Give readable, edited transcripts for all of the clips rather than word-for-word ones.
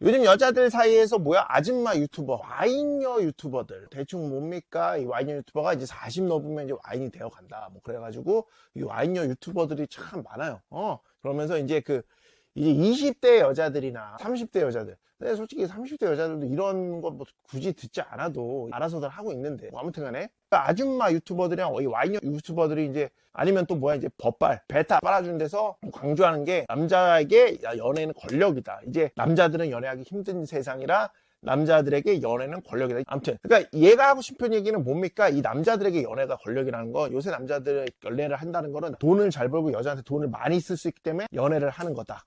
요즘 여자들 사이에서 뭐야? 아줌마 유튜버, 와인녀 유튜버들. 대충 뭡니까? 이 와인녀 유튜버가 이제 40 넘으면 이제 와인이 되어 간다. 뭐 그래가지고 이 와인녀 유튜버들이 참 많아요. 그러면서 이제 이제 20대 여자들이나 30대 여자들. 근데 솔직히 30대 여자들도 이런 거 뭐 굳이 듣지 않아도 알아서들 하고 있는데. 뭐 아무튼 간에. 그러니까 아줌마 유튜버들이랑 이 와인녀 유튜버들이 이제 아니면 또 뭐야 이제 버빨, 베타 빨아주는 데서 강조하는 게 남자에게 연애는 권력이다. 이제 남자들은 연애하기 힘든 세상이라 남자들에게 연애는 권력이다. 아무튼 그러니까 얘가 하고 싶은 얘기는 뭡니까? 이 남자들에게 연애가 권력이라는 거. 요새 남자들 연애를 한다는 거는 돈을 잘 벌고 여자한테 돈을 많이 쓸 수 있기 때문에 연애를 하는 거다.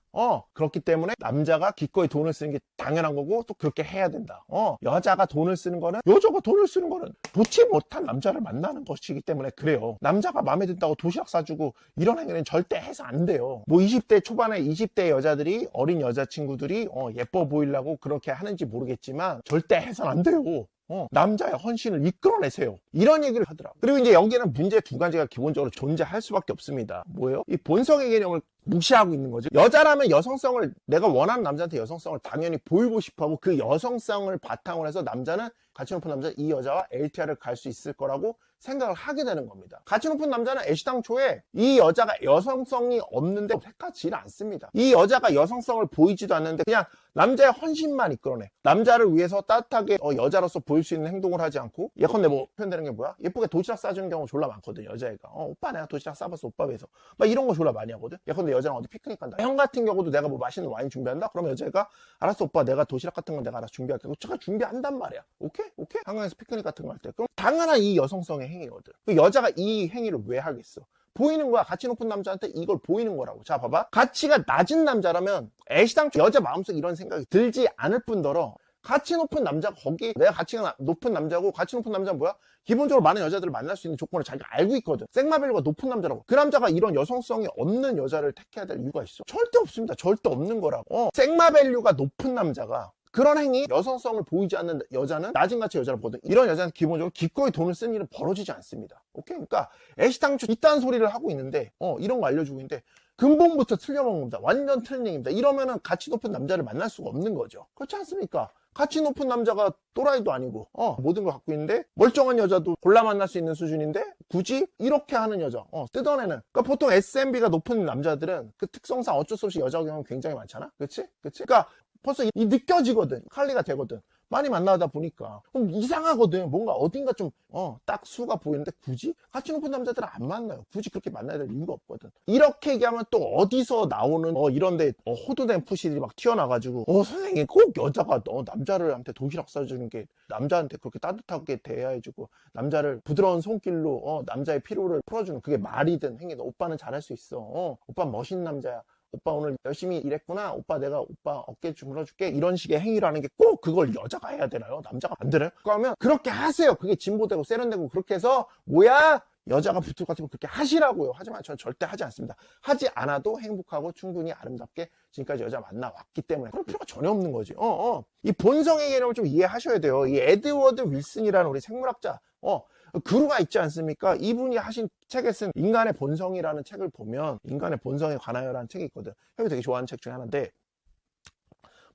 그렇기 때문에 남자가 기꺼이 돈을 쓰는 게 당연한 거고 또 그렇게 해야 된다. 여자가 돈을 쓰는 거는 여자가 돈을 쓰는 거는 좋지 못한 남자를 만나는 것이기 때문에 그래요. 남자가 마음에 든다고 도시락 싸주고 이런 행위는 절대 해서 안 돼요. 뭐 20대 초반에 20대 여자들이 어린 여자친구들이 예뻐 보이려고 그렇게 하는지 모르겠지만 절대 해서는 안 돼요. 남자의 헌신을 이끌어내세요. 이런 얘기를 하더라고요. 그리고 이제 여기에는 문제 두 가지가 기본적으로 존재할 수밖에 없습니다. 뭐예요? 이 본성의 개념을 무시하고 있는 거죠. 여자라면 여성성을 내가 원하는 남자한테 여성성을 당연히 보이고 싶어하고 그 여성성을 바탕으로 해서 남자는 가치 높은 남자 이 여자와 LTR을 갈 수 있을 거라고 생각을 하게 되는 겁니다. 가치 높은 남자는 애시당초에 이 여자가 여성성이 없는데 택하지 않습니다. 이 여자가 여성성을 보이지도 않는데 그냥 남자의 헌신만 이끌어내. 남자를 위해서 따뜻하게 여자로서 보일 수 있는 행동을 하지 않고 예컨대 뭐 표현되는 게 뭐야? 예쁘게 도시락 싸주는 경우 졸라 많거든. 여자애가 오빠 내가 도시락 싸봤어 오빠 위해서 막 이런 거 졸라 많이 하거든. 예컨대 여자랑 어디 피크닉 간다. 형 같은 경우도 내가 뭐 맛있는 와인 준비한다? 그러면 여자애가 알았어 오빠 내가 도시락 같은 건 내가 알아서 준비할게. 제가 준비한단 말이야. 오케이? 한강에서 피크닉 같은 거 할 때. 그럼 당연한 이 여성성의 행위거든. 그 여자가 이 행위를 왜 하겠어? 보이는 거야. 가치 높은 남자한테 이걸 보이는 거라고. 자, 봐봐. 가치가 낮은 남자라면 애시당초 여자 마음속에 이런 생각이 들지 않을 뿐더러 가치 높은 남자가 거기 내가 가치가 높은 남자고 가치 높은 남자는 뭐야? 기본적으로 많은 여자들을 만날 수 있는 조건을 자기가 알고 있거든. 생마밸류가 높은 남자라고. 그 남자가 이런 여성성이 없는 여자를 택해야 될 이유가 있어? 절대 없습니다. 절대 없는 거라고. 생마밸류가 높은 남자가 그런 행위, 여성성을 보이지 않는 여자는 낮은 가치의 여자를 보든 이런 여자는 기본적으로 기꺼이 돈을 쓴 일은 벌어지지 않습니다. 오케이? 그러니까 애시당초 이딴 소리를 하고 있는데 이런 거 알려주고 있는데 근본부터 틀려먹는 겁니다. 완전 틀린 얘기입니다. 이러면은 가치 높은 남자를 만날 수가 없는 거죠. 그렇지 않습니까? 가치 높은 남자가 또라이도 아니고 모든 걸 갖고 있는데 멀쩡한 여자도 골라 만날 수 있는 수준인데 굳이 이렇게 하는 여자 뜯어내는. 그러니까 보통 S&B가 높은 남자들은 그 특성상 어쩔 수 없이 여자 경우는 굉장히 많잖아. 그치? 그러니까 벌써 이 느껴지거든. 칼리가 되거든. 많이 만나다 보니까 그럼 이상하거든. 뭔가 어딘가 좀 딱 수가 보이는데 굳이 가치 높은 남자들은 안 만나요. 굳이 그렇게 만나야 될 이유가 없거든. 이렇게 얘기하면 또 어디서 나오는 이런데 호두된 푸시들이 막 튀어나가지고 선생님 꼭 여자가 남자를한테 도시락 싸주는 게 남자한테 그렇게 따뜻하게 대해야 해주고 남자를 부드러운 손길로 남자의 피로를 풀어주는 그게 말이든 행위든 오빠는 잘할 수 있어. 오빠 멋있는 남자야. 오빠 오늘 열심히 일했구나. 오빠 내가 오빠 어깨 주물어줄게. 이런 식의 행위라는 게 꼭 그걸 여자가 해야 되나요? 남자가 안 되나요? 그러면 그렇게 하세요. 그게 진보되고 세련되고 그렇게 해서 뭐야? 여자가 붙을 것 같으면 그렇게 하시라고요. 하지만 저는 절대 하지 않습니다. 하지 않아도 행복하고 충분히 아름답게 지금까지 여자 만나왔기 때문에 그럴 필요가 전혀 없는 거지. 이 본성의 개념을 좀 이해하셔야 돼요. 이 에드워드 윌슨이라는 우리 생물학자 그루가 있지 않습니까? 이분이 하신 책에 쓴 인간의 본성이라는 책을 보면 인간의 본성에 관하여라는 책이 있거든. 형이 되게 좋아하는 책 중에 하나인데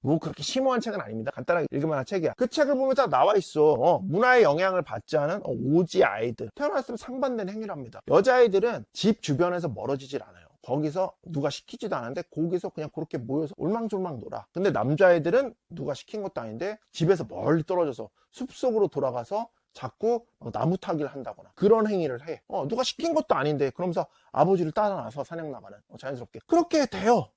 뭐 그렇게 심오한 책은 아닙니다. 간단하게 읽을만한 책이야. 그 책을 보면 다 나와 있어. 문화의 영향을 받지 않은 오지 아이들. 태어났을 때 상반된 행위를 합니다. 여자아이들은 집 주변에서 멀어지질 않아요. 거기서 누가 시키지도 않았는데 거기서 그냥 그렇게 모여서 올망졸망 놀아. 근데 남자애들은 누가 시킨 것도 아닌데 집에서 멀리 떨어져서 숲속으로 돌아가서 자꾸 나무 타기를 한다거나 그런 행위를 해. 누가 시킨 것도 아닌데 그러면서 아버지를 따라 나서 사냥 나가는 자연스럽게 그렇게 돼요.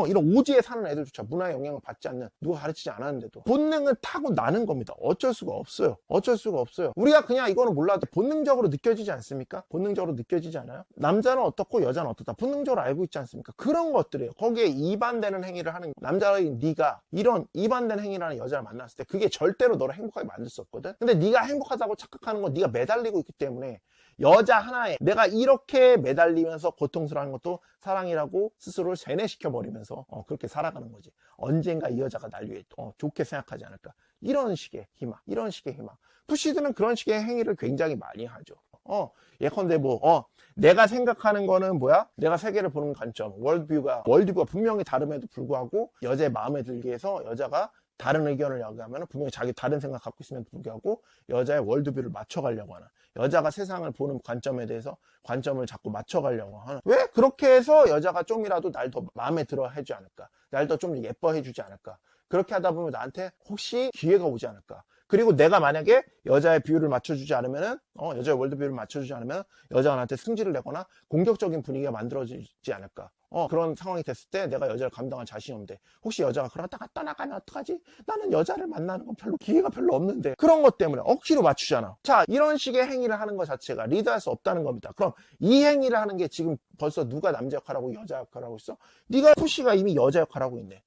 이런 오지에 사는 애들조차 문화의 영향을 받지 않는 누가 가르치지 않았는데도 본능은 타고 나는 겁니다. 어쩔 수가 없어요. 어쩔 수가 없어요. 우리가 그냥 이거는 몰라도 본능적으로 느껴지지 않습니까? 본능적으로 느껴지지 않아요? 남자는 어떻고 여자는 어떻다 본능적으로 알고 있지 않습니까? 그런 것들이에요. 거기에 이반되는 행위를 하는 남자인 네가 이런 이반된 행위라는 여자를 만났을 때 그게 절대로 너를 행복하게 만들 수 없거든. 근데 네가 행복하다고 착각하는 건 네가 매달리고 있기 때문에 여자 하나에 내가 이렇게 매달리면서 고통스러워하는 것도 사랑이라고 스스로를 세뇌시켜버리면서 그렇게 살아가는 거지. 언젠가 이 여자가 날 위해 좋게 생각하지 않을까. 이런 식의 희망, 이런 식의 희망. 푸시드는 그런 식의 행위를 굉장히 많이 하죠. 예컨대 내가 생각하는 거는 뭐야? 내가 세계를 보는 관점, 월드뷰가 분명히 다름에도 불구하고 여자의 마음에 들기 위해서 여자가 다른 의견을 이야기하면 분명히 자기 다른 생각 갖고 있음에도 불구하고 여자의 월드뷰를 맞춰가려고 하는, 여자가 세상을 보는 관점에 대해서 관점을 자꾸 맞춰가려고 하는, 왜? 그렇게 해서 여자가 좀이라도 날 더 마음에 들어 해주지 않을까, 날 더 좀 예뻐해 주지 않을까, 그렇게 하다 보면 나한테 혹시 기회가 오지 않을까. 그리고 내가 만약에 여자의 비율을 맞춰주지 않으면은, 여자의 월드뷰를 맞춰주지 않으면 여자가 나한테 승질을 내거나 공격적인 분위기가 만들어지지 않을까. 그런 상황이 됐을 때 내가 여자를 감당할 자신이 없는데, 혹시 여자가 그러다가 떠나가면 어떡하지? 나는 여자를 만나는 건 별로 기회가 별로 없는데, 그런 것 때문에 억지로 맞추잖아. 자, 이런 식의 행위를 하는 것 자체가 리드할 수 없다는 겁니다. 그럼 이 행위를 하는 게 지금 벌써 누가 남자 역할하고 여자 역할하고 있어? 네가 푸시가 이미 여자 역할하고 있네.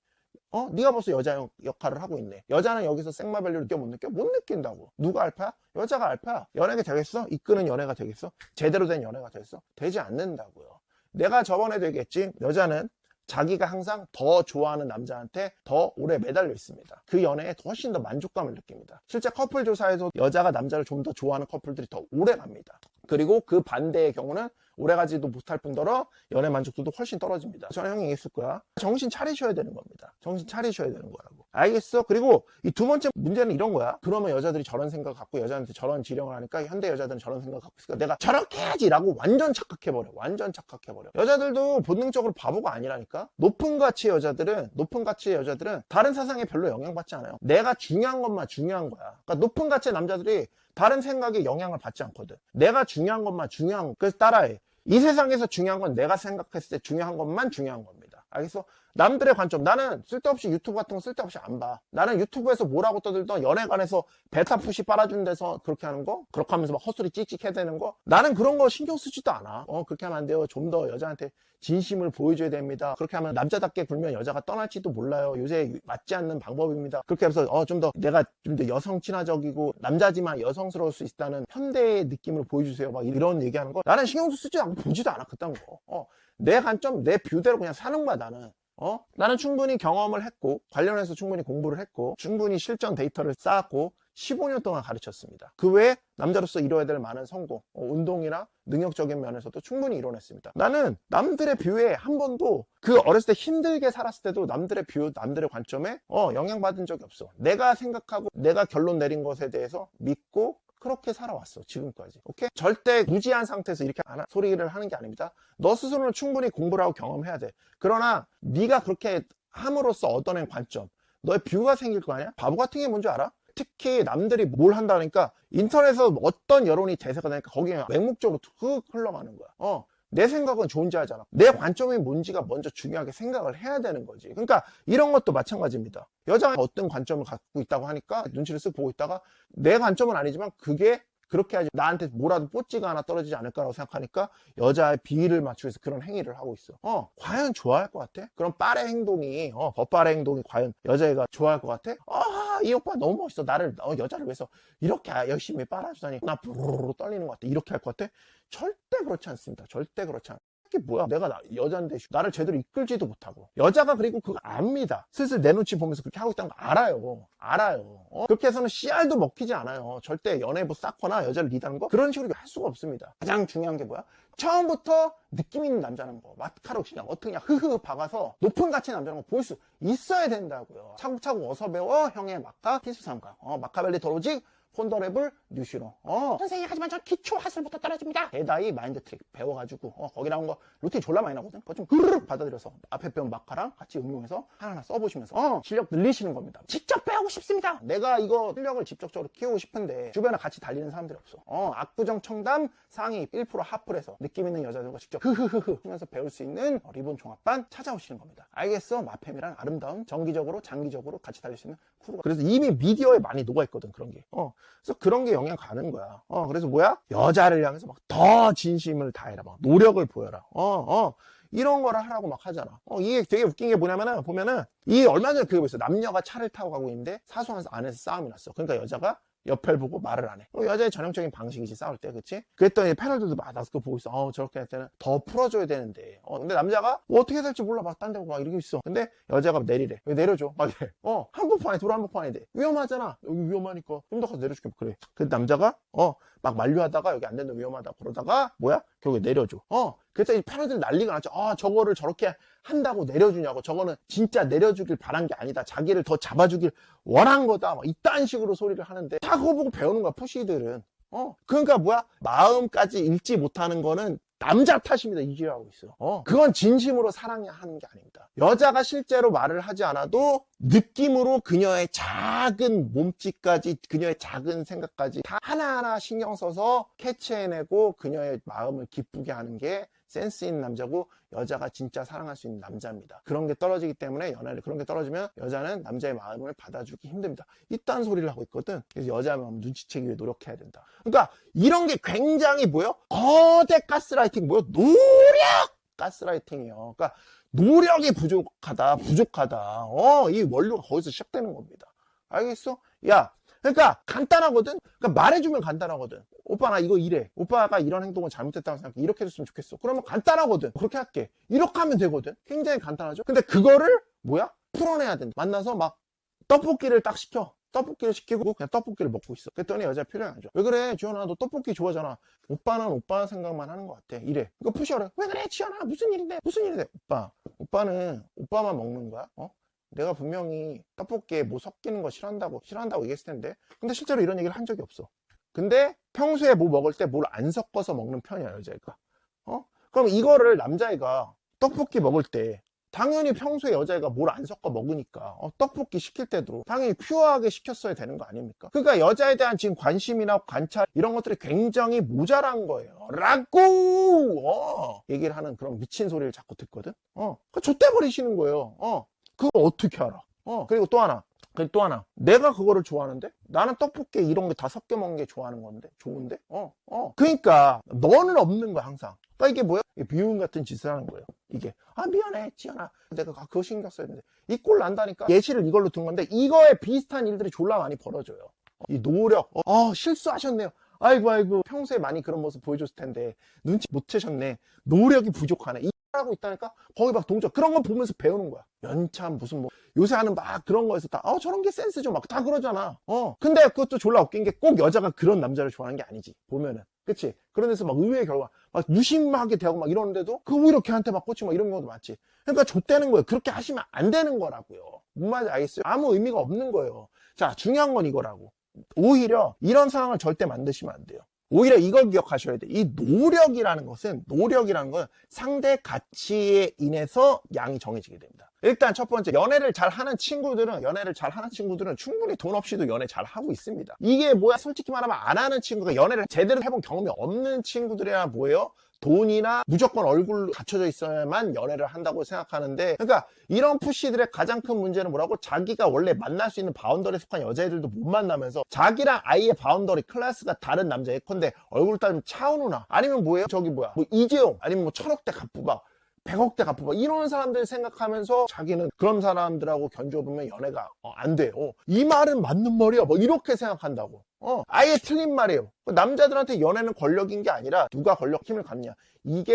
네가 벌써 여자 역할을 하고 있네. 여자는 여기서 생마밸류를 느껴 못 느껴? 못 느낀다고. 누가 알파야? 여자가 알파야. 연예가 되겠어? 이끄는 연예가 되겠어? 제대로 된 연예가 되겠어? 되지 않는다고요. 내가 저번에도 얘기했지. 여자는 자기가 항상 더 좋아하는 남자한테 더 오래 매달려 있습니다. 그 연애에 훨씬 더 만족감을 느낍니다. 실제 커플 조사에서 여자가 남자를 좀 더 좋아하는 커플들이 더 오래 갑니다. 그리고 그 반대의 경우는 오래가지도 못할 뿐더러 연애 만족도도 훨씬 떨어집니다. 저는 형이 얘기했을 거야. 정신 차리셔야 되는 겁니다. 정신 차리셔야 되는 거라고. 알겠어? 그리고 이 두 번째 문제는 이런 거야. 그러면 여자들이 저런 생각 갖고 여자한테 저런 지령을 하니까 현대 여자들은 저런 생각 갖고 있으니까 내가 저렇게 해야지 라고 완전 착각해버려. 완전 착각해버려. 여자들도 본능적으로 바보가 아니라니까. 높은 가치의 여자들은 다른 세상에 별로 영향받지 않아요. 내가 중요한 것만 중요한 거야. 그러니까 높은 가치의 남자들이 다른 생각에 영향을 받지 않거든. 내가 중요한 것만 중요한 거. 그래서 따라해. 이 세상에서 중요한 건 내가 생각했을 때 중요한 것만 중요한 겁니다. 알겠어? 남들의 관점. 나는 쓸데없이 유튜브 같은 거 쓸데없이 안 봐. 나는 유튜브에서 뭐라고 떠들던 연애관에서 베타푸시 빨아주는 데서 그렇게 하는 거? 그렇게 하면서 막 헛소리 찍찍 해대는 거? 나는 그런 거 신경 쓰지도 않아. 그렇게 하면 안 돼요. 좀 더 여자한테 진심을 보여줘야 됩니다. 그렇게 하면 남자답게 굴면 여자가 떠날지도 몰라요. 요새 맞지 않는 방법입니다. 그렇게 해서 좀 더 내가 좀 더 여성 친화적이고 남자지만 여성스러울 수 있다는 현대의 느낌을 보여주세요. 막 이런 얘기하는 거 나는 신경 쓰지 않고 보지도 않아. 그딴 거. 내 관점, 내 뷰대로 그냥 사는 거야 나는. 나는 충분히 경험을 했고 관련해서 충분히 공부를 했고 충분히 실전 데이터를 쌓았고 15년 동안 가르쳤습니다. 그 외에 남자로서 이뤄야 될 많은 성공, 운동이나 능력적인 면에서도 충분히 이뤄냈습니다. 나는 남들의 뷰에 한 번도 그 어렸을 때 힘들게 살았을 때도 남들의 뷰, 남들의 관점에 영향받은 적이 없어. 내가 생각하고 내가 결론 내린 것에 대해서 믿고 그렇게 살아왔어 지금까지. 오케이? 절대 무지한 상태에서 이렇게 소리를 하는 게 아닙니다. 너 스스로는 충분히 공부를 하고 경험해야 돼. 그러나 네가 그렇게 함으로써 얻어낸 관점, 너의 뷰가 생길 거 아니야? 바보 같은 게 뭔지 알아? 특히 남들이 뭘 한다니까 인터넷에서 어떤 여론이 대세가 되니까 거기에 맹목적으로 훅 흘러가는 거야. 내 생각은 좋은지 알잖아. 내 관점이 뭔지가 먼저 중요하게 생각을 해야 되는 거지. 그러니까 이런 것도 마찬가지입니다. 여자가 어떤 관점을 갖고 있다고 하니까 눈치를 쓱 보고 있다가 내 관점은 아니지만 그게 그렇게 하지 나한테 뭐라도 뽀찌가 하나 떨어지지 않을까라고 생각하니까 여자의 비위를 맞추기 위해서 그런 행위를 하고 있어. 과연 좋아할 것 같아? 그런 빠레 행동이 버빠레 행동이 과연 여자애가 좋아할 것 같아? 이 오빠 너무 멋있어. 나를 여자를 위해서 이렇게 열심히 빨아주다니 나 부르르 떨리는 것 같아. 이렇게 할 것 같아? 절대 그렇지 않습니다. 절대 그렇지 않아. 이게 뭐야? 내가 여자인데 나를 제대로 이끌지도 못하고. 여자가 그리고 그거 압니다. 슬슬 내 눈치 보면서 그렇게 하고 있다는 거 알아요. 그렇게 해서는 씨알도 먹히지 않아요. 절대 연예부 쌓거나 여자를 리드하는 거 그런 식으로 할 수가 없습니다. 가장 중요한 게 뭐야? 처음부터 느낌 있는 남자는 거 마카로시 그냥 어떻게 그냥 흐흐 박아서 높은 가치 남자는 거 보일 수 있어야 된다고요. 차곡차곡 어서 배워 형의 마카 필수삼가 마카벨리 도로직 폰더레블 뉴시로 선생님 하지만 저 기초 하슬부터 떨어집니다. 대다이 마인드 트릭 배워가지고 거기 나온 거 루틴 졸라 많이 나거든. 그거 좀 흐르륵 받아들여서 앞에 배운 마카랑 같이 응용해서 하나하나 써보시면서 실력 늘리시는 겁니다. 직접 배우고 싶습니다. 내가 이거 실력을 직접적으로 키우고 싶은데 주변에 같이 달리는 사람들이 없어. 압구정 청담 상위 1% 하플에서 느낌 있는 여자들과 직접 흐흐흐흐 하면서 배울 수 있는 리본 종합반 찾아오시는 겁니다. 알겠어? 마팸이란 아름다운 정기적으로 장기적으로 같이 달릴 수 있는 크루가. 그래서 이미 미디어에 많이 녹아있거든 그런 게. 그래서 그런 게 영향 가는 거야. 그래서 뭐야? 여자를 향해서 막 더 진심을 다해라. 막 노력을 보여라. 이런 거를 하라고 막 하잖아. 이게 되게 웃긴 게 뭐냐면은, 보면은, 이 얼마 전에 그게 있어. 남녀가 차를 타고 가고 있는데 사소한 안에서 싸움이 났어. 그러니까 여자가 옆을 보고 말을 안 해. 여자의 전형적인 방식이지, 싸울 때, 그치? 그랬더니 패널들도 막 나서 그거 보고 있어. 저렇게 할 때는 더 풀어줘야 되는데. 근데 남자가 뭐 어떻게 해야 될지 몰라. 막 딴 데고 막 이러고 있어. 근데 여자가 내리래. 왜 내려줘? 막 이래. 한복판에, 도로 한복판에 돼. 위험하잖아. 여기 위험하니까. 좀 더 가서 내려줄게. 그래. 근데 남자가, 막 만류하다가 여기 안 된다, 위험하다. 그러다가, 뭐야? 결국에 내려줘. 그래서 이 패널들 난리가 났죠. 저거를 저렇게 한다고 내려주냐고. 저거는 진짜 내려주길 바란 게 아니다. 자기를 더 잡아주길 원한 거다. 막 이딴 식으로 소리를 하는데 다 그거 보고 배우는 거야, 푸시들은. 그러니까 뭐야? 마음까지 읽지 못하는 거는 남자 탓입니다. 이지라고 있어. 그건 진심으로 사랑해야 하는 게 아닙니다. 여자가 실제로 말을 하지 않아도 느낌으로 그녀의 작은 몸짓까지, 그녀의 작은 생각까지 다 하나하나 신경 써서 캐치해내고 그녀의 마음을 기쁘게 하는 게 센스 있는 남자고, 여자가 진짜 사랑할 수 있는 남자입니다. 그런 게 떨어지기 때문에, 연애를 그런 게 떨어지면 여자는 남자의 마음을 받아주기 힘듭니다. 이딴 소리를 하고 있거든. 그래서 여자 마음 눈치채기 위해 노력해야 된다. 그러니까 이런 게 굉장히 뭐예요? 거대 가스라이팅, 뭐예요? 노력 가스라이팅이에요. 그러니까 노력이 부족하다. 이 원료가 거기서 시작되는 겁니다. 알겠어? 야, 그러니까 간단하거든. 그러니까 말해주면 간단하거든. 오빠 나 이거 이래. 오빠가 이런 행동을 잘못했다고 생각해. 이렇게 해줬으면 좋겠어. 그러면 간단하거든. 그렇게 할게. 이렇게 하면 되거든. 굉장히 간단하죠. 근데 그거를 뭐야? 풀어내야 된다. 만나서 막 떡볶이를 딱 시켜. 떡볶이를 시키고 그냥 떡볶이를 먹고 있어. 그랬더니 여자가 필요하죠. 왜 그래 지연아, 너 떡볶이 좋아하잖아. 오빠는 오빠 생각만 하는 것 같아. 이래. 이거 푸시하래. 왜 그래 지연아, 무슨 일인데? 오빠는 오빠만 먹는 거야. 내가 분명히 떡볶이에 뭐 섞이는 거 싫어한다고 얘기했을 텐데, 근데 실제로 이런 얘기를 한 적이 없어. 근데 평소에 뭐 먹을 때 뭘 안 섞어서 먹는 편이야, 여자애가. 그럼 이거를 남자애가 떡볶이 먹을 때 당연히 평소에 여자애가 뭘 안 섞어 먹으니까 떡볶이 시킬 때도 당연히 퓨어하게 시켰어야 되는 거 아닙니까? 그러니까 여자에 대한 지금 관심이나 관찰 이런 것들이 굉장히 모자란 거예요 라고 얘기를 하는 그런 미친 소리를 자꾸 듣거든. 그 좆대 버리시는 거예요. 그거 어떻게 알아? 그리고 또 하나. 내가 그거를 좋아하는데? 나는 떡볶이에 이런 게 다 섞여 먹는 게 좋은데? 그러니까 너는 없는 거야, 항상. 그러니까 이게 뭐야? 미움 같은 짓을 하는 거예요. 이게. 미안해, 지연아. 내가 그거 신경 써야 되는데. 이 꼴 난다니까? 예시를 이걸로 든 건데, 이거에 비슷한 일들이 졸라 많이 벌어져요. 이 노력. 실수하셨네요. 아이고. 평소에 많이 그런 모습 보여줬을 텐데, 눈치 못 채셨네. 노력이 부족하네. 하고 있다니까? 거기 막 동작 그런 거 보면서 배우는 거야. 연참 무슨 뭐 요새 하는 막 그런 거에서 다 저런 게 센스죠 막 다 그러잖아. 근데 그것도 졸라 웃긴 게 꼭 여자가 그런 남자를 좋아하는 게 아니지. 보면은 그치? 그런 데서 막 의외의 결과 막 무심하게 대하고 막 이러는데도 그 오히려 걔한테 막 꽂히고 막 이런 경우도 많지. 그러니까 좆되는 거예요. 그렇게 하시면 안 되는 거라고요. 뭔 말인지 알겠어요? 아무 의미가 없는 거예요. 자, 중요한 건 이거라고. 오히려 이런 상황을 절대 만드시면 안 돼요. 오히려 이걸 기억하셔야 돼. 이 노력이라는 건 상대 가치에 인해서 양이 정해지게 됩니다. 일단 첫 번째, 연애를 잘 하는 친구들은 충분히 돈 없이도 연애 잘 하고 있습니다. 이게 뭐야? 솔직히 말하면 안 하는 친구가, 연애를 제대로 해본 경험이 없는 친구들이야 뭐예요? 돈이나 무조건 얼굴 갖춰져 있어야만 연애를 한다고 생각하는데, 그러니까 이런 푸시들의 가장 큰 문제는 뭐라고? 자기가 원래 만날 수 있는 바운더리에 속한 여자애들도 못 만나면서 자기랑 아예 바운더리 클래스가 다른 남자, 예컨대 얼굴 따지면 차은우나 아니면 뭐예요? 뭐 이재용 아니면 뭐 1000억대 갑부박 100억대 갑부박 이런 사람들 생각하면서 자기는 그런 사람들하고 견줘보면 연애가 안 돼요. 이 말은 맞는 말이야 뭐 이렇게 생각한다고. 아예 틀린 말이에요. 남자들한테 연애는 권력인 게 아니라 누가 권력 힘을 갖냐, 이게